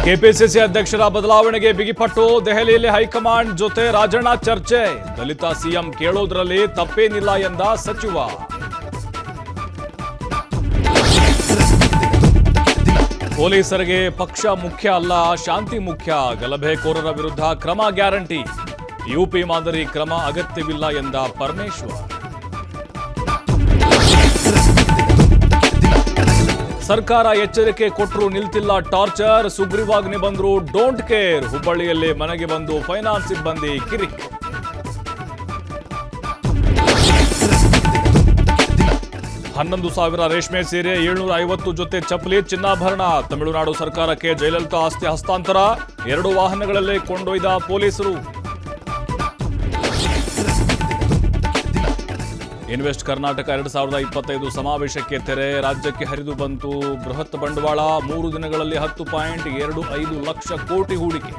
KPCC ಅಧ್ಯಕ್ಷರ ಬದಲಾವಣೆಗೆ ಬಿಗಿಪಟ್ಟು. ದೆಹಲಿಯಲ್ಲಿ ಹೈಕಮಾಂಡ್ ಜೊತೆ ರಾಜಣ್ಣ ಚರ್ಚೆ. ದಲಿತ ಸಿಎಂ ಕೇಳೋದ್ರಲ್ಲಿ ತಪ್ಪೇನಿಲ್ಲ ಎಂದ ಸಚಿವ. ಪೊಲೀಸರಿಗೆ ಪಕ್ಷ ಮುಖ್ಯ ಅಲ್ಲ, ಶಾಂತಿ ಮುಖ್ಯ. ಗಲಭೆಕೋರರ ವಿರುದ್ಧ ಕ್ರಮ ಗ್ಯಾರಂಟಿ. ಯುಪಿ ಮಾದರಿ ಕ್ರಮ ಅಗತ್ಯವಿಲ್ಲ ಎಂದ ಪರಮೇಶ್ವರ್. ಸರ್ಕಾರ ಎಚ್ಚರಿಕೆ ಕೊಟ್ಟರು ನಿಲ್ತಿಲ್ಲ ಟಾರ್ಚರ್. ಸುಗ್ರೀವಾಜ್ಞೆ ಬಂದ್ರು ಡೋಂಟ್ ಕೇರ್. ಹುಬ್ಬಳ್ಳಿಯಲ್ಲಿ ಮನೆಗೆ ಬಂದು ಫೈನಾನ್ಸ್ ಸಿಬ್ಬಂದಿ ಕಿರಿಕ್. ಹನ್ನೊಂದು ಸಾವಿರ ರೇಷ್ಮೆ ಸೀರೆ, 750 ಜೊತೆ ಚಪ್ಪಲಿ, ಚಿನ್ನಾಭರಣ. ತಮಿಳುನಾಡು ಸರ್ಕಾರಕ್ಕೆ ಜಯಲಲಿತಾ ಆಸ್ತಿ ಹಸ್ತಾಂತರ. 2 ವಾಹನಗಳಲ್ಲಿ ಕೊಂಡೊಯ್ದ ಪೊಲೀಸರು. ಇನ್ವೆಸ್ಟ್ ಕರ್ನಾಟಕ 2025 ಸಮಾವೇಶಕ್ಕೆ ತೆರೆ. ರಾಜ್ಯಕ್ಕೆ ಹರಿದು ಬಂತು ಬೃಹತ್ ಬಂಡವಾಳ. 3 ದಿನಗಳಲ್ಲಿ 10.25 ಲಕ್ಷ ಕೋಟಿ ಹೂಡಿಕೆ.